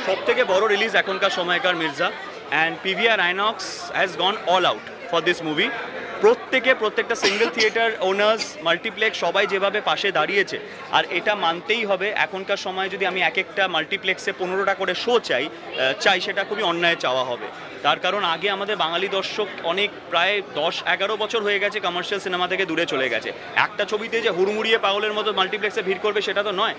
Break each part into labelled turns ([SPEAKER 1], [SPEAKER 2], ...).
[SPEAKER 1] সব থেকে বড় রিলিজ এখনকার সময়কার Mirza, and PVR INOX has gone all out for this movie. প্রত্যেকটা সিঙ্গেল থিয়েটার ওনার্স, মাল্টিপ্লেক্স সবাই যেভাবে পাশে দাঁড়িয়েছে, আর এটা মানতেই হবে এখনকার সময় যদি আমি এক একটা মাল্টিপ্লেক্সে 15টা করে শো চাই সেটা খুবই অন্যায় চাওয়া হবে। তার কারণ আগে আমাদের বাঙালি দর্শক অনেক প্রায় 10-11 বছর হয়ে গেছে কমার্শিয়াল সিনেমা থেকে দূরে চলে গেছে। একটা ছবিতে যে হুড়মুড়িয়ে পাগলের মতো মাল্টিপ্লেক্সে ভিড় করবে সেটা তো নয়।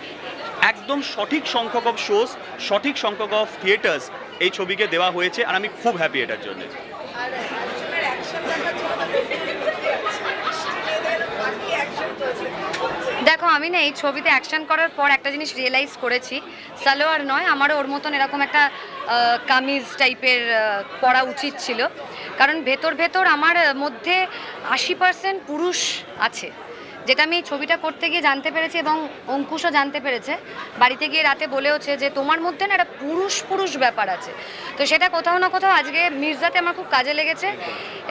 [SPEAKER 1] একদম সঠিক সংখ্যক অফ শোজ, সঠিক সংখ্যক অফ থিয়েটার্স এই ছবিকে দেওয়া হয়েছে, আর আমি খুব হ্যাপি এটার জন্য।
[SPEAKER 2] দেখো, আমি না এই ছবিতে অ্যাকশন করার পর একটা জিনিস রিয়েলাইজ করেছি, সালোয়ার নয়, আমারও ওর মতন এরকম একটা কামিজ টাইপের পরা উচিত ছিল। কারণ ভেতর আমার মধ্যে 80% পুরুষ আছে, যেটা আমি ছবিটা করতে গিয়ে জানতে পেরেছি, এবং অঙ্কুশও জানতে পেরেছে। বাড়িতে গিয়ে রাতে বলেওছে যে তোমার মধ্যে না একটা পুরুষ ব্যাপার আছে। তো সেটা কোথাও না কোথাও আজকে মির্জাতে আমার খুব কাজে লেগেছে,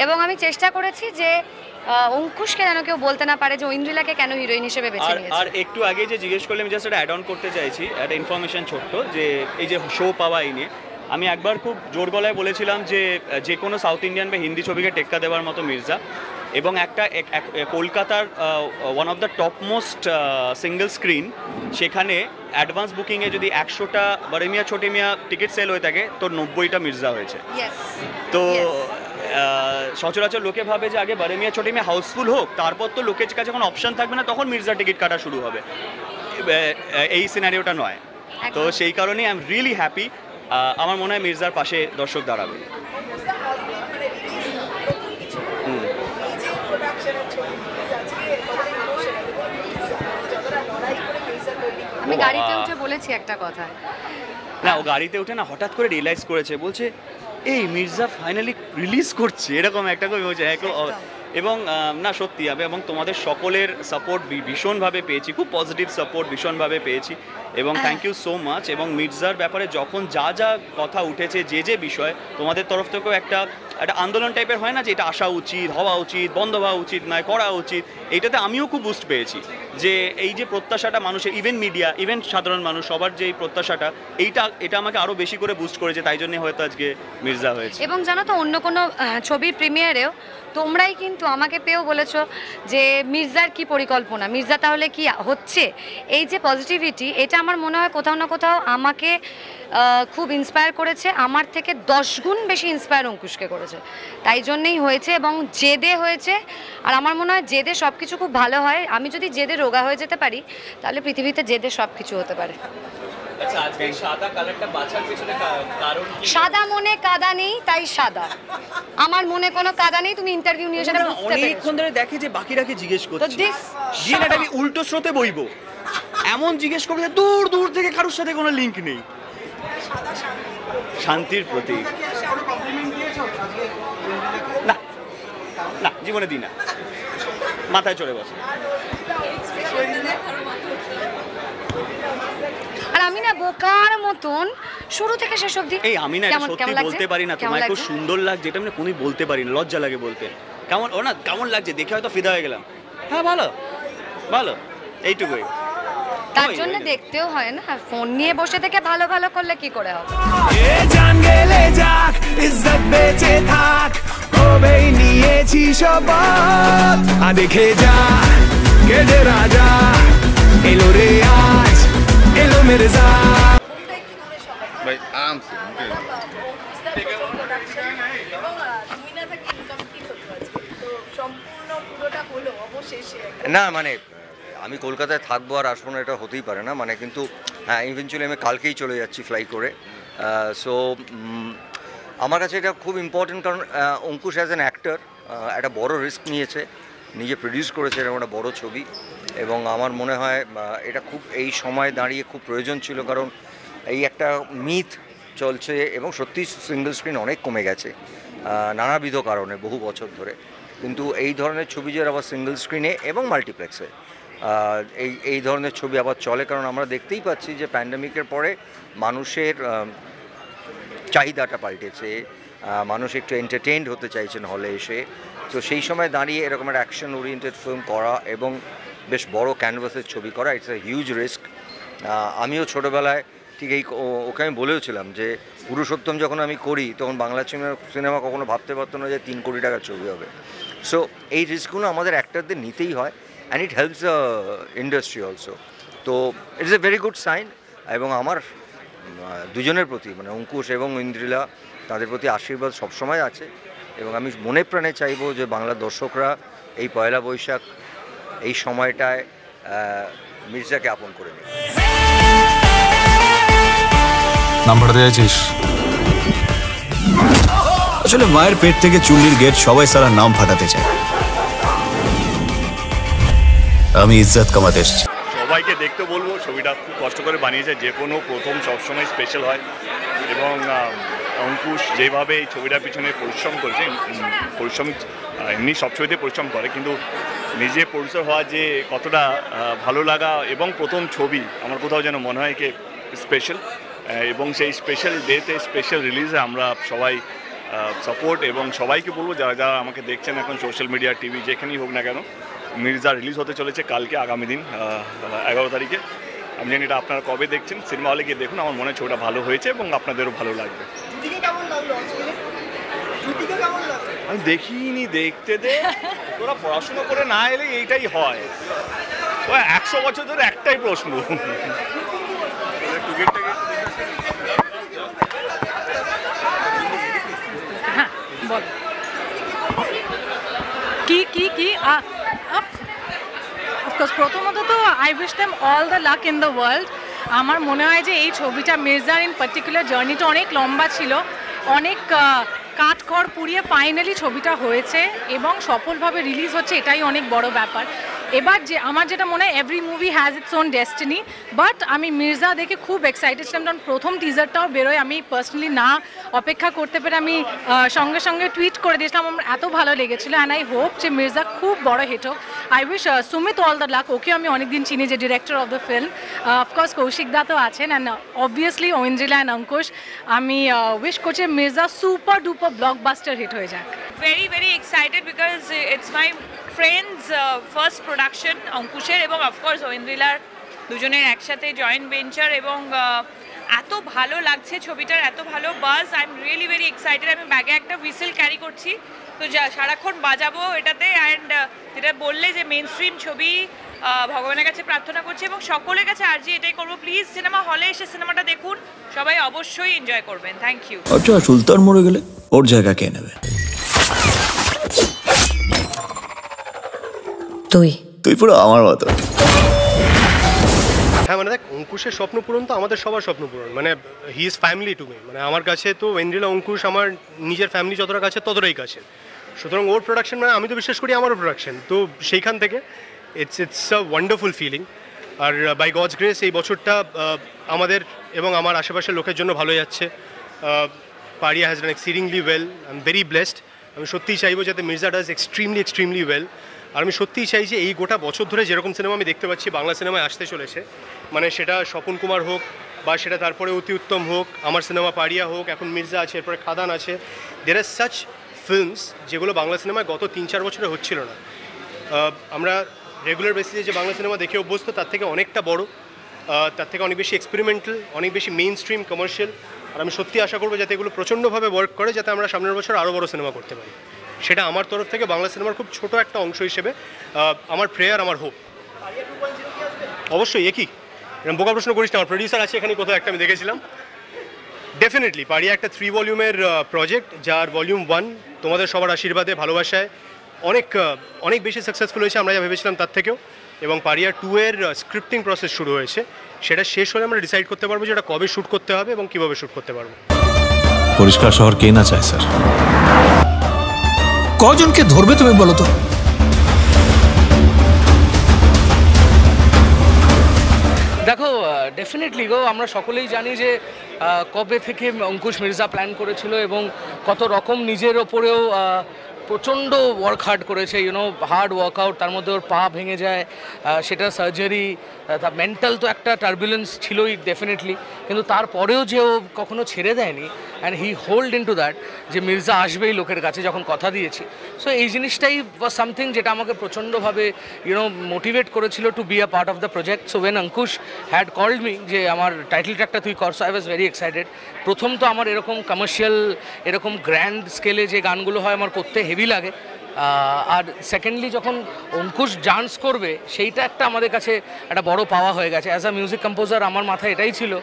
[SPEAKER 2] এবং আমি চেষ্টা করেছি যে অঙ্কুশকে যেন কেউ বলতে না পারে যে ঐন্দ্রিলাকে কেন হিরোইন হিসেবে বেছে নিয়েছে।
[SPEAKER 1] আর একটু আগে যে জিজ্ঞেস করলে আমি জাস্ট এটা অ্যাড অন করতে চাইছি, একটা ইনফরমেশন ছোট্ট, যে এই যে শো পাওয়া এই নিয়ে আমি একবার খুব জোর গলায় বলেছিলাম যে কোনো সাউথ ইন্ডিয়ান বা হিন্দি ছবিকে টেক্কা দেওয়ার মতো মির্জা, এবং একটা কলকাতার one of the top most single screen, সেখানে অ্যাডভান্স বুকিংয়ে যদি 100টা বড়ে মিয়া ছোটে মিয়া টিকিট সেল হয়ে থাকে তো 90টা মির্জা হয়েছে। তো সচরাচর লোকে ভাবে যে আগে বড়ে মিয়া ছোটে মিয়া হাউসফুল হোক, তারপর তো লোকের কাছে যখন অপশন থাকবে না তখন মির্জা টিকিট কাটা শুরু হবে। এই সিনারিওটা নয়। তো সেই কারণেই আই এম রিয়েলি হ্যাপি। আমার মনে হয় মির্জার পাশে দর্শক দাঁড়াবে।
[SPEAKER 2] আমি গাড়িতে উঠে বলেছি একটা কথা,
[SPEAKER 1] না ও গাড়িতে উঠে না হঠাৎ করে রিয়েলাইজ করেছে, বলছে এই মির্জা ফাইনালি রিলিজ করছে, এরকম একটা করে বলছে। এবং না সত্যি এবং তোমাদের সকলের সাপোর্ট ভীষণভাবে পেয়েছি, খুব পজিটিভ সাপোর্ট ভীষণভাবে পেয়েছি, এবং থ্যাংক ইউ সো মাচ। এবং মির্জার ব্যাপারে যখন যা কথা উঠেছে, যে বিষয় তোমাদের তরফ থেকেও একটা আন্দোলন টাইপের হয় না, যে এটা আসা উচিত, হওয়া উচিত, বন্ধ হওয়া উচিত নয়, করা উচিত, এইটাতে আমিও খুব বুস্ট পেয়েছি। যে এই যে প্রত্যাশাটা মানুষের, ইভেন মিডিয়া, ইভেন সাধারণ মানুষ, সবার যে এই প্রত্যাশাটা, এটা আমাকে আরও বেশি করে বুস্ট করেছে, তাই জন্যে হয়তো আজকে মির্জা হয়েছে।
[SPEAKER 2] এবং জানো তো, অন্য কোনো ছবির প্রিমিয়ারেও তোমরাই কিন্তু আমাকে পেয়েও বলেছো যে মির্জার কি পরিকল্পনা, মির্জা তাহলে কি হচ্ছে। এই যে পজিটিভিটি, এটা আমার মনে হয় কোথাও না কোথাও আমাকে খুব ইন্সপায়ার করেছে, আমার থেকে 10 গুণ বেশি ইন্সপায়ার অঙ্কুশকে করেছে। তাই জন্যেই হয়েছে, এবং জেদে হয়েছে। আর আমার মনে হয় জেদে সব কিছু খুব ভালো হয়। আমি যদি জেদে রোগা হয়ে যেতে পারি, তাহলে পৃথিবীতে জেদে সব কিছু হতে পারে। সাদা মনে কাদা নেই, তাই সাদা। আমার মনে কোনো কাদা নেই, তুমি ইন্টারভিউ নিয়ে সেটা বুঝতে পেরেছো।
[SPEAKER 1] অনেকক্ষণ ধরে দেখে যে বাকিরাকে জিজ্ঞেস করছে, গিয়ে না আমি উল্টো স্রোতে বইবো, এমন জিজ্ঞেস করবে যে দূর থেকে কারোর সাথে কোনো লিঙ্ক নেই। শান্তির প্রতীক। না জীবনে দিই না, মাথায় চড়ে বসে।
[SPEAKER 2] আর আমি না বোকার মতন শুরু থেকে শেষ অবধি,
[SPEAKER 1] এই আমি না সত্যি বলতে পারি না তোমায় খুব সুন্দর লাগছে, এটা আমি কোনো বলতে পারি না, লজ্জা লাগে বলতে। কেমন লাগছে দেখে হয়তো ফিদা হয়ে গেলাম। হ্যাঁ ভালো এইটুকুই।
[SPEAKER 2] তার জন্য দেখতেও হয় না, ফোন নিয়ে বসে থেকে ভালো করলে কি করে হবে।
[SPEAKER 3] জান গেলে যাক, ইজ্জত বেঁচে থাক, কবেই নিয়েছি শপথ। দেখে যা কে যে রাজা এলো রে আজ, এলো মির্জা।
[SPEAKER 4] ভাই আরাম সে
[SPEAKER 5] না, মানে আমি কলকাতায় থাকবো আর আসবো না, এটা হতেই পারে না। মানে কিন্তু হ্যাঁ, ইভেনচুয়ালি আমি কালকেই চলে যাচ্ছি ফ্লাই করে। সো আমার কাছে এটা খুব ইম্পর্টেন্ট, কারণ অঙ্কুশ অ্যাজ অ্যান অ্যাক্টর একটা বড় রিস্ক নিয়েছে, নিজে প্রডিউস করেছে এরকম একটা বড় ছবি, এবং আমার মনে হয় এটা খুব এই সময় দাঁড়িয়ে খুব প্রয়োজন ছিল। কারণ এই একটা মিথ চলছে, এবং সত্যি সিঙ্গল স্ক্রিন অনেক কমে গেছে নানাবিধ কারণে বহু বছর ধরে। কিন্তু এই ধরনের ছবি যে আবার সিঙ্গল স্ক্রিনে এবং মাল্টিপ্লেক্সে এই ধরনের ছবি আবার চলে, কারণ আমরা দেখতেই পাচ্ছি যে প্যান্ডেমিকের পরে মানুষের চাহিদাটা পাল্টেছে, মানুষ একটু এন্টারটেইনড হতে চাইছেন হলে এসে। তো সেই সময় দাঁড়িয়ে এরকম একটা অ্যাকশন ওরিয়েন্টেড ফিল্ম করা এবং বেশ বড় ক্যানভাসের ছবি করা, ইটস এ হিউজ রিস্ক। আমিও ছোটোবেলায় ঠিক এই ওকে আমি বলেওছিলাম যে পুরুষোত্তম যখন আমি করি তখন বাংলা সিনেমা কখনো ভাবতে পারতো না যে 3 কোটি টাকার ছবি হবে। সো এই রিস্কগুলো আমাদের অ্যাক্টরদের নিতেই হয়, and it helps the industry also. তো it's a very good sign. এবং আমার দুজনের প্রতি মানে অঙ্কুশ এবং ইন্দ্রিলা, তাদের প্রতি আশীর্বাদ সবসময় আছে, এবং আমি মনে প্রাণে চাইবো যে বাংলার দর্শকরা এই পয়লা বৈশাখ এই সময়টায় মির্জাকে আপন করে নেবে।
[SPEAKER 6] নাম্বার দিয়েছিস?
[SPEAKER 7] আসলে মায়ের পেট থেকে চুল্লির গেট সবাই সারা নাম ফাটাতে চায়, আমি ইজ্জত কামাতে এসেছি।
[SPEAKER 8] সবাইকে দেখতে বলবো, ছবিটা খুব কষ্ট করে বানিয়েছে, যে কোনো প্রথম সবসময় স্পেশাল হয়, এবং অঙ্কুশ যেভাবে এই ছবিটার পিছনে পরিশ্রম করেছে, পরিশ্রম এমনি সব ছবিতে পরিশ্রম করে, কিন্তু নিজে প্রডিউসার হওয়া যে কতটা ভালো লাগা, এবং প্রথম ছবি আমার কোথাও যেন মনে হয় কি স্পেশাল, এবং সেই স্পেশাল ডেতে স্পেশাল রিলিজে আমরা সবাই সাপোর্ট, এবং সবাইকে বলবো যারা যারা আমাকে দেখছেন এখন সোশ্যাল মিডিয়া, টিভি, যেখানেই হোক না কেন, মির্জা রিলিজ হতে চলেছে কালকে, আগামী দিন 11 তারিখে। আমি জানি এটা আপনারা কবে দেখছেন, সিনেমা হলে গিয়ে দেখুন, আমার মনে হয় ছবিটা ভালো হয়েছে এবং আপনাদেরও ভালো লাগবে। আমি দেখিনি, দেখতে দে, তোরা পড়াশোনা করে না এলে এইটাই হয়, 100 বছর ধরে একটাই প্রশ্ন।
[SPEAKER 9] প্রথমত তো I wish them all the lakh in the world. আমার মনে হয় যে এই ছবিটা মির্জার ইন পার্টিকুলার জার্নিটা অনেক লম্বা ছিল, অনেক কাঠখড় পুড়িয়ে ফাইনালি ছবিটা হয়েছে এবং সফলভাবে রিলিজ হচ্ছে, এটাই অনেক বড় ব্যাপার। এবার যে আমার যেটা মনে হয় every movie has its own destiny, but আমি মির্জা দেখে খুব এক্সাইটেড ছিলাম, কারণ প্রথম টিজারটাও বেরোয়, আমি পার্সোনালি না অপেক্ষা করতে পেরে আমি সঙ্গে সঙ্গে টুইট করে দিয়েছিলাম, আমার এত ভালো লেগেছিলো। অ্যান্ড আই হোপ যে মির্জা খুব বড় হিট হোক। I wish Sumit all the luck, ওকেও আমি অনেকদিন চিনি, যে director of the film, of course Kaushik da তো আছেন, and obviously Aindrila and Ankush. আমি উইশ করছি Mirza super duper blockbuster hit হয়ে যাক।
[SPEAKER 10] very excited because it's my friend's first production, অঙ্কুশের এবং অফকোর্স ঐন্দ্রিলার, দুজনের একসাথে জয়েন্ট ভেঞ্চার, এবং এত ভালো লাগছে ছবিটার, এত ভালো বাজ। I am really very excited. আমি ব্যাগে একটা হুইসেল ক্যারি করছি, তো সারাক্ষণ বাজাবো এটাতে। অ্যান্ড যেটা বললে যে মেন স্ট্রিম ছবি, ভগবানের কাছে প্রার্থনা করছি এবং সকলের কাছে আর্জি এটাই করবো, প্লিজ সিনেমা হলে এসে সিনেমাটা দেখুন, সবাই অবশ্যই এনজয় করবেন। Thank you.
[SPEAKER 7] আচ্ছা, সুলতান মরে গেলে ওর জায়গা কে নেবে? তুই পুরো আমার মতো।
[SPEAKER 11] হ্যাঁ মানে দেখ, অঙ্কুশের স্বপ্ন পূরণ তো আমাদের সবার স্বপ্ন পূরণ, মানে he is family to me. মানে আমার কাছে তো ঐন্দ্রিলা, অঙ্কুশ আমার নিজের ফ্যামিলি যতটা কাছে ততটাই কাছে, সুতরাং ওর প্রোডাকশন মানে আমি তো বিশ্বাস করি আমারও প্রোডাকশন, তো সেইখান থেকে ইটস আ ওয়ান্ডারফুল ফিলিং। আর বাই গডস গ্রেস এই বছরটা আমাদের এবং আমার আশেপাশের লোকের জন্য ভালো যাচ্ছে। Pariah has done exceedingly well, I am very blessed. আমি সত্যিই চাইবো যাতে মির্জা ডাজ এক্সট্রিমলি ওয়েল। আর আমি সত্যিই চাই যে এই গোটা বছর ধরে যেরকম সিনেমা আমি দেখতে পাচ্ছি বাংলা সিনেমায় আসতে চলেছে, মানে সেটা স্বপন কুমার হোক, বা সেটা তারপরে অতি উত্তম হোক, আমার সিনেমা পারিয়া হোক, এখন মির্জা আছে, এরপরে খাদান আছে, দের আর সাচ ফিল্মস যেগুলো বাংলা সিনেমায় গত 3-4 বছরে হচ্ছিল না। আমরা রেগুলার বেসিসে যে বাংলা সিনেমা দেখে অভ্যস্ত, তার থেকে অনেকটা বড়, তার থেকে অনেক বেশি এক্সপেরিমেন্টাল, অনেক বেশি মেইন স্ট্রিম কমার্শিয়াল। আর আমি সত্যি আশা করবো যাতে এগুলো প্রচণ্ডভাবে ওয়ার্ক করে, যাতে আমরা সামনের বছর আরও বড় সিনেমা করতে পারি। সেটা আমার তরফ থেকে বাংলা সিনেমার খুব ছোট একটা অংশ হিসেবে আমার প্রেয়ার, আমার হোপ। অবশ্যই একই এরকম বোকা প্রশ্ন করিস না, আমার প্রডিউসার আছে এখানে কোথাও একটা, আমি দেখেছিলাম। ডেফিনেটলি পারিয়া একটা 3 ভলিউমের প্রজেক্ট, যার ভলিউম 1 তোমাদের সবার আশীর্বাদে, ভালোবাসায় অনেক বেশি সাকসেসফুল হয়েছে আমরা যা ভেবেছিলাম তার থেকেও। এবং পারিয়া 2 এর স্ক্রিপ্টিং প্রসেস শুরু হয়েছে, সেটা শেষ হলে আমরা ডিসাইড করতে পারবো যে এটা কবে শ্যুট করতে হবে এবং কীভাবে শ্যুট করতে পারবো।
[SPEAKER 6] পরিষ্কার শহর কে না চায় স্যার? কজনকে ধরবে তুমি বলো তো?
[SPEAKER 12] দেখো, ডেফিনেটলি গো, আমরা সকলেই জানি যে কবে থেকে অঙ্কুশ মির্জা প্ল্যান করেছিল এবং কত রকম নিজের ওপরেও প্রচণ্ড ওয়ার্ক হার্ড করেছে, হার্ড ওয়ার্কআউট। তার মধ্যে ওর পা ভেঙে যায়, সেটা সার্জারি, তার মেন্টাল তো একটা টার্বুলেন্স ছিলই ডেফিনেটলি, কিন্তু তারপরেও যে ও কখনো ছেড়ে দেয়নি, and he hold in to that যে মির্জা আসবেই লোকের কাছে যখন কথা দিয়েছি। সো এই জিনিসটাই ওয়াজ সামথিং যেটা আমাকে প্রচণ্ডভাবে মোটিভেট করেছিল to be a part of the project. So when Ankush had called me যে আমার টাইটেল ট্র্যাকটা তুই কর, so I was very excited. প্রথম তো আমার এরকম কমার্শিয়াল এরকম গ্র্যান্ড স্কেলে যে গানগুলো হয় আমার করতে হেভি লাগে, আর সেকেন্ডলি যখন অঙ্কুশ ডান্স করবে সেইটা একটা আমাদের কাছে একটা বড় পাওয়া হয়ে গেছে। অ্যাজ আ মিউজিক কম্পোজার আমার মাথায় এটাই ছিল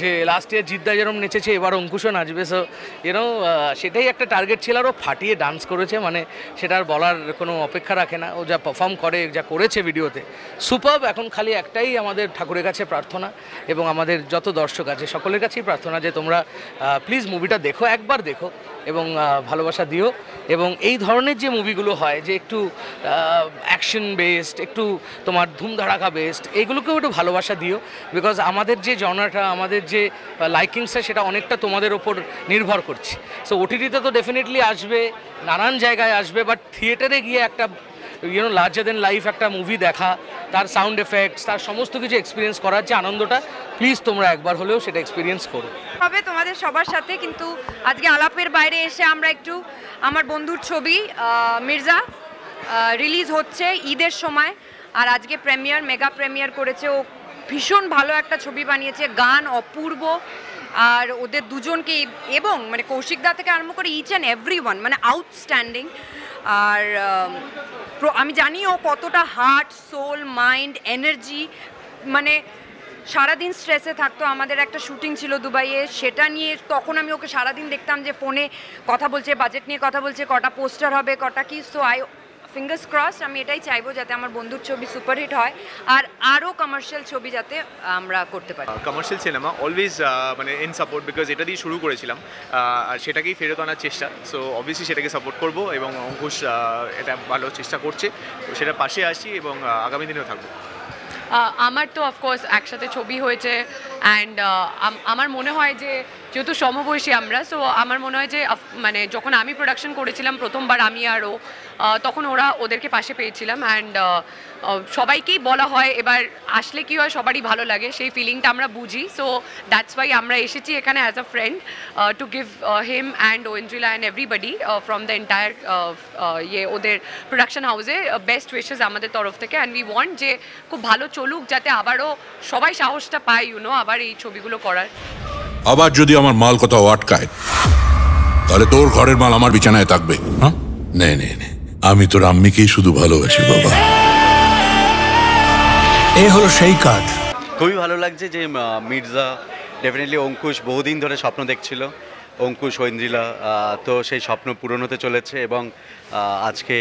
[SPEAKER 12] যে লাস্ট ইয়ার জিদ্দা যেরকম নেচেছে এবার অঙ্কুশও নাচবে। সো সেটাই একটা টার্গেট ছিল, আর ও ফাটিয়ে ডান্স করেছে, মানে সেটার বলার কোনো অপেক্ষা রাখে না। ও যা পারফর্ম করে, যা করেছে ভিডিওতে সুপারব। এখন খালি একটাই আমাদের ঠাকুরের কাছে প্রার্থনা এবং আমাদের যত দর্শক আছে সকলের কাছেই প্রার্থনা যে তোমরা প্লিজ মুভিটা দেখো, একবার দেখো এবং ভালোবাসা দিও। এবং এই ধরনের যে মুভিগুলো হয় যে একটু অ্যাকশন বেসড, একটু তোমার ধুমধাড়াকা বেসড, এইগুলোকেও একটু ভালোবাসা দিও। বিকজ আমাদের যে জনারটা, আমাদের যে লাইকিংসটা সেটা অনেকটা তোমাদের ওপর নির্ভর করছে। সো ওটিটিতে তো ডেফিনেটলি আসবে, নানান জায়গায় আসবে, বাট থিয়েটারে গিয়ে একটা লার্জার দেন লাইফ একটা মুভি দেখা, তার সাউন্ড এফেক্টস, তার সমস্ত কিছু এক্সপিরিয়েন্স করার যে আনন্দটা, প্লিজ তোমরা একবার হলেও সেটা এক্সপিরিয়েন্স করো।
[SPEAKER 2] হবে তোমাদের সবার সাথে, কিন্তু আজকে আলাপের বাইরে এসে আমরা একটু আমার বন্ধুর ছবি মির্জা রিলিজ হচ্ছে ঈদের সময়, আর আজকে প্রিমিয়ার, মেগা প্রিমিয়ার করেছে। ও ভীষণ ভালো একটা ছবি বানিয়েছে, গান অপূর্ব, আর ওদের দুজনকে এবং মানে কৌশিকদা থেকে আরম্ভ করে ইচ অ্যান্ড এভরিওয়ান মানে আউটস্ট্যান্ডিং। আর আমি জানি ও কতটা হার্ট, সোল, মাইন্ড, এনার্জি, মানে সারাদিন স্ট্রেসে থাকতো। আমাদের একটা শুটিং ছিল দুবাইয়ে, সেটা নিয়ে তখন আমি ওকে সারাদিন দেখতাম যে ফোনে কথা বলছে, বাজেট নিয়ে কথা বলছে, কটা পোস্টার হবে, কটা কি। সো ফিঙ্গার্স ক্রস, আমি এটাই চাইবো যাতে আমার বন্ধুর ছবি সুপারহিট হয় আর আরও কমার্শিয়াল ছবি যাতে আমরা করতে পারি।
[SPEAKER 11] কমার্শিয়াল সিনেমা অলওয়েজ মানে ইন সাপোর্ট, বিকজ এটা দিয়ে শুরু করেছিলাম আর সেটাকেই ফেরত আনার চেষ্টা। সো অবভিয়াসলি সেটাকে সাপোর্ট করব এবং অঙ্কুশ এটা ভালো চেষ্টা করছে, তো সেটা পাশে আসি এবং আগামী দিনেও থাকবো।
[SPEAKER 13] আমার তো অফকোর্স একসাথে ছবি হয়েছে, অ্যান্ড আমার মনে হয় যে যেহেতু সমবয়সী আমরা, সো আমার মনে হয় যে মানে যখন আমি প্রোডাকশন করেছিলাম প্রথমবার আমি আর ও, তখন ওদেরকে পাশে পেয়েছিলাম। অ্যান্ড সবাইকেই বলা হয় এবার আসলে কি হয় সবারই ভালো লাগে, সেই ফিলিংটা আমরা বুঝি। সো দ্যাটস ওয়াই আমরা এসেছি এখানে as a friend to give him and Aindrila and everybody from the entire ওদের প্রোডাকশন হাউসে বেস্ট উইশেস আমাদের তরফ থেকে। অ্যান্ড উই ওয়ান্ট যে খুব ভালো চলুক, যাতে আবারও সবাই সাহসটা পায় আবার এই ছবিগুলো করার।
[SPEAKER 14] আবার যদি আমার মাল কোথাও আটকায় তাহলে তোর ঘরের মাল আমার বিছানায় থাকবে। হ্যাঁ, নে নে নে, আমি তোর আম্মিকেই শুধু ভালোবাসি বাবা।
[SPEAKER 6] এ হলো সেই কাজ।
[SPEAKER 1] খুবই ভালো লাগছে যে মির্জা, ডেফিনেটলি অঙ্কুশ বহুদিন ধরে স্বপ্ন দেখছিল, অঙ্কুশ ঐন্দ্রিলা, তো সেই স্বপ্ন পূরণ হতে চলেছে এবং আজকে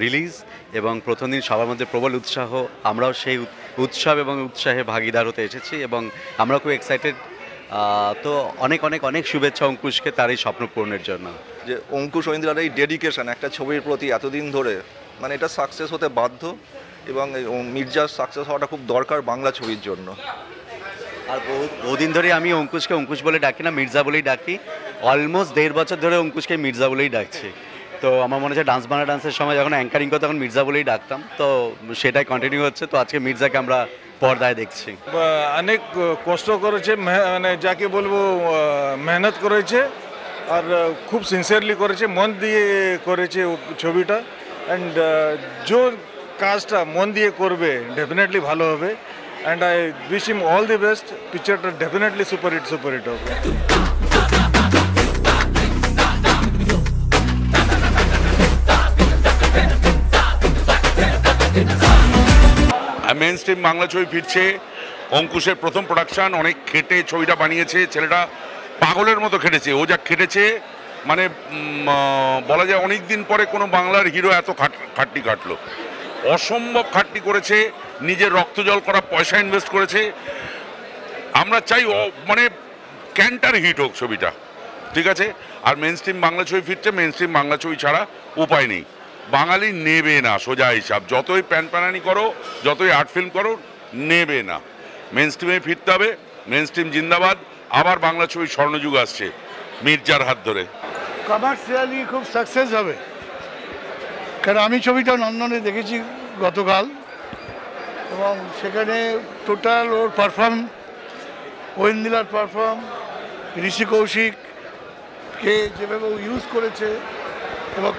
[SPEAKER 1] রিলিজ এবং প্রথম দিন সবার মধ্যে প্রবল উৎসাহ। আমরাও সেই উৎসব এবং উৎসাহে ভাগিদার হতে এসেছি এবং আমরা খুব এক্সাইটেড। তো অনেক অনেক অনেক শুভেচ্ছা অঙ্কুশকে তার এই স্বপ্ন পূরণের জন্য।
[SPEAKER 4] যে অঙ্কুশ ঐন্দ্রিলার এই ডেডিকেশন একটা ছবির প্রতি এতদিন ধরে, মানে এটা সাকসেস হতে বাধ্য এবং মির্জার সাকসেস হওয়াটা খুব দরকার বাংলা ছবির জন্য।
[SPEAKER 1] আর বহুদিন ধরে আমি অঙ্কুশকে অঙ্কুশ বলে ডাকি না, মির্জা বলেই ডাকি। অলমোস্ট 1.5 বছর ধরে অঙ্কুশকে মির্জা বলেই ডাকছি। তো আমার মনে হচ্ছে ডান্স বাংলা ডান্সের সময় যখন অ্যাঙ্কারিং করতো তখন মির্জা বলেই ডাকতাম, তো সেটাই কন্টিনিউ হচ্ছে। তো আজকে মির্জাকে আমরা পর্দায় দেখছি।
[SPEAKER 15] অনেক কষ্ট করেছে, মানে যাকে বলবো মেহনত করেছে আর খুব সিনসিয়ারলি করেছে, মন দিয়ে করেছে ছবিটা। অ্যান্ড যে কাজটা মন দিয়ে করবে ডেফিনেটলি ভালো হবে। And I wish him all the best. পিকচারটা ডেফিনেটলি সুপারহিট হবে।
[SPEAKER 14] মেইন স্ট্রিম বাংলা ছবি ফিরছে, অঙ্কুশের প্রথম প্রোডাকশন, অনেক খেটে ছবিটা বানিয়েছে, ছেলেটা পাগলের মতো খেটেছে। ও যা খেটেছে মানে বলা যায় অনেক দিন পরে কোনো বাংলার হিরো এত খাটনি কাটলো, অসম্ভব খাটনি করেছে, নিজের রক্ত জল করা পয়সা ইনভেস্ট করেছে। আমরা চাই মানে ক্যান্টার হিট হোক ছবিটা, ঠিক আছে। আর মেইন স্ট্রিম বাংলা ছবি ফিরছে, মেইন স্ট্রিম বাংলা ছবি ছাড়া উপায় নেই। বাঙালি নেবে না, সোজা হিসাব, যতই প্যানপ্যানানি করো, যতই আর্ট ফিল্ম করো, নেবে না। মেইন স্ট্রিমে ফিরতে হবে, মেইন স্ট্রিম জিন্দাবাদ। আবার বাংলা ছবির স্বর্ণযুগ আসছে মির্জার হাত ধরে।
[SPEAKER 16] কমার্শিয়ালি খুব সাকসেস হবে, কারণ আমি ছবিটা লন্ডনে দেখেছি গতকাল এবং সেখানে টোটাল ওর পারফর্ম, ঐন্দ্রিলার পারফর্ম, ঋষি কৌশিক কে যেভাবে ইউজ করেছে, এবং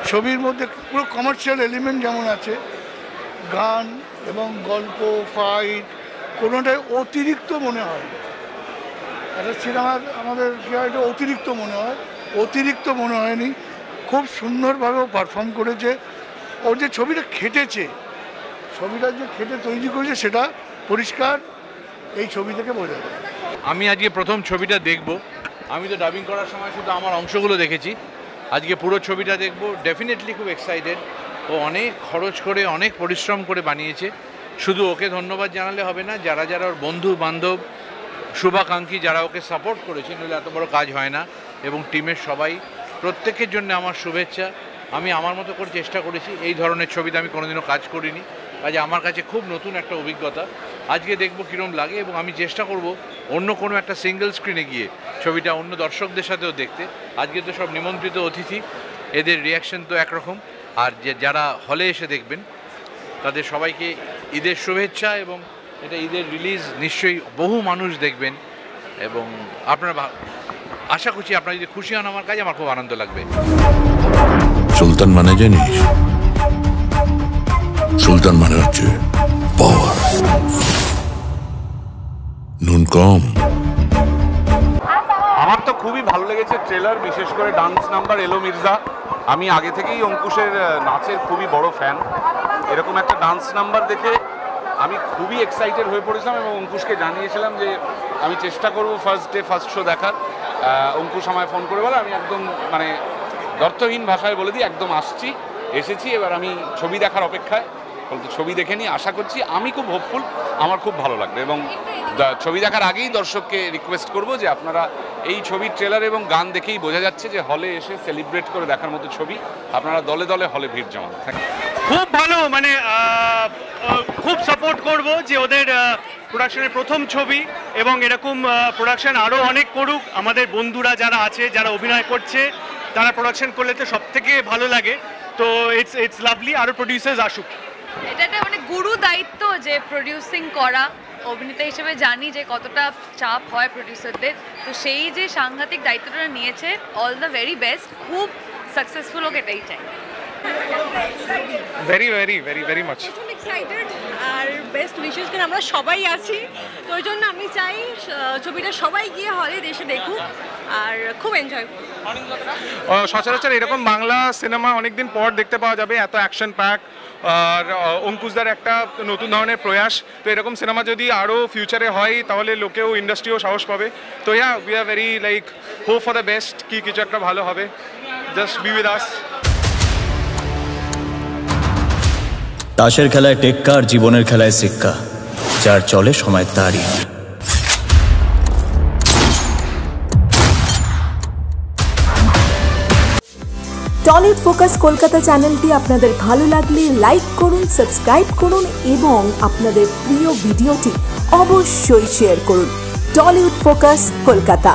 [SPEAKER 16] ছবির মধ্যে পুরো কমার্শিয়াল এলিমেন্ট যেমন আছে, গান এবং গল্প, ফাইট, কোনোটাই অতিরিক্ত মনে হয়। একটা সিনেমার আমাদের কী হয়, এটা অতিরিক্ত মনে হয়, অতিরিক্ত মনে হয়নি। খুব সুন্দরভাবেও পারফর্ম করেছে। ও যে ছবিটা খেটেছে, ছবিটা যে খেটে তৈরি করেছে সেটা পরিষ্কার এই ছবি থেকে বোঝা যায়।
[SPEAKER 17] আমি আজকে প্রথম ছবিটা দেখব। আমি তো ডাবিং করার সময় শুধু আমার অংশগুলো দেখেছি, আজকে পুরো ছবিটা দেখব। ডেফিনেটলি খুব এক্সাইটেড। ও অনেক খরচ করে, অনেক পরিশ্রম করে বানিয়েছে। শুধু ওকে ধন্যবাদ জানালে হবে না, যারা যারা ওর বন্ধু বান্ধব, শুভাকাঙ্ক্ষী, যারা ওকে সাপোর্ট করেছে, নইলে এত বড় কাজ হয় না। এবং টিমের সবাই, প্রত্যেকের জন্য আমার শুভেচ্ছা। আমি আমার মতো করে চেষ্টা করেছি। এই ধরনের ছবিতে আমি কোনোদিনও কাজ করিনি, কাজে আমার কাছে খুব নতুন একটা অভিজ্ঞতা। আজকে দেখব কীরকম লাগে, এবং আমি চেষ্টা করব অন্য কোনো একটা সিঙ্গেল স্ক্রিনে গিয়ে ছবিটা অন্য দর্শকদের সাথেও দেখতে। আজকে তো সব নিমন্ত্রিত অতিথি, এদের রিয়াকশন তো একরকম। আর যারা হলে এসে দেখবেন তাদের সবাইকে ঈদের শুভেচ্ছা, এবং এটা ঈদের রিলিজ, নিশ্চয়ই বহু মানুষ দেখবেন। এবং আপনারা আশা করছি আপনারা যদি খুশি হন আমার কাজে, আমার খুব আনন্দ লাগবে।
[SPEAKER 6] সুলতান মানে জানিস, সুলতান মানে হচ্ছে পাওয়ার। নুন কম।
[SPEAKER 14] আমার তো খুবই ভালো লেগেছে ট্রেলার, বিশেষ করে ডান্স নাম্বার এলো মির্জা। আমি আগে থেকেই অঙ্কুশের নাচের খুবই বড় ফ্যান। এরকম একটা ডান্স নাম্বার দেখে আমি খুবই এক্সাইটেড হয়ে পড়েছিলাম, এবং অঙ্কুশকে জানিয়েছিলাম যে আমি চেষ্টা করব ফার্স্ট ডে ফার্স্ট শো দেখার। অঙ্কুশ আমায় ফোন করে বলে, আমি একদম মানে দর্থহীন ভাষায় বলে দিই একদম এসেছি, এবার আমি ছবি দেখার অপেক্ষায়। বলতে ছবি দেখে নিয়ে আশা করছি, আমি খুব হোপফুল, আমার খুব ভালো লাগবে। এবং ছবি দেখার আগেই দর্শককে রিকোয়েস্ট করব যে আপনারা এই ছবির ট্রেলার এবং গান দেখেই বোঝা যাচ্ছে যে হলে এসে সেলিব্রেট করে দেখার মতো ছবি। আপনারা দলে দলে হলে ভিড় জমান।
[SPEAKER 18] খুব ভালো, মানে খুব সাপোর্ট করব যে ওদের প্রোডাকশনের প্রথম ছবি, এবং এরকম প্রোডাকশন আরও অনেক করুক। আমাদের বন্ধুরা যারা আছে, যারা অভিনয় করছে, তারা প্রোডাকশন করলে তো সব থেকে ভালো লাগে। তো ইটস লাভলি, আরও প্রডিউসার্স আসুক।
[SPEAKER 19] এটা একটা মানে গুরু দায়িত্ব যে প্রডিউসিং করা। অভিনেতা হিসেবে জানি যে কতটা চাপ হয় প্রডিউসারদের, তো সেই যে সাংঘাতিক দায়িত্বটা নিয়েছে, অল দ্য ভেরি বেস্ট। খুব সাকসেসফুল হোক, এটাই চাই।
[SPEAKER 20] Very very very very much
[SPEAKER 21] excited, আর বেস্ট উইশেস করে আমরা সবাই আছি। তো ওই জন্য আমি চাই ছবিটা সবাই গিয়ে হলে এসে দেখুক আর খুব এনজয় করুক।
[SPEAKER 20] সচরাচর এরকম বাংলা সিনেমা অনেকদিন পর দেখতে পাওয়া যাবে, এত অ্যাকশন প্যাক। আর অঙ্কুশদার একটা নতুন ধরনের প্রয়াস। তো এরকম সিনেমা যদি আরও ফিউচারে হয়, তাহলে লোকেও, ইন্ডাস্ট্রিও সাহস পাবে। তো we are very hope for the best, কি কিছু একটা ভালো হবে। Just be with us.
[SPEAKER 7] তাসের খেলায় টেক্কা আর জীবনের খেলায় সিক্কা, যার চলে সময় তারই।
[SPEAKER 22] টলিউড ফোকাস কলকাতা চ্যানেলটি আপনাদের ভালো লাগলে লাইক করুন, সাবস্ক্রাইব করুন এবং আপনাদের প্রিয় ভিডিওটি অবশ্যই শেয়ার করুন। Tollywood focus Kolkata.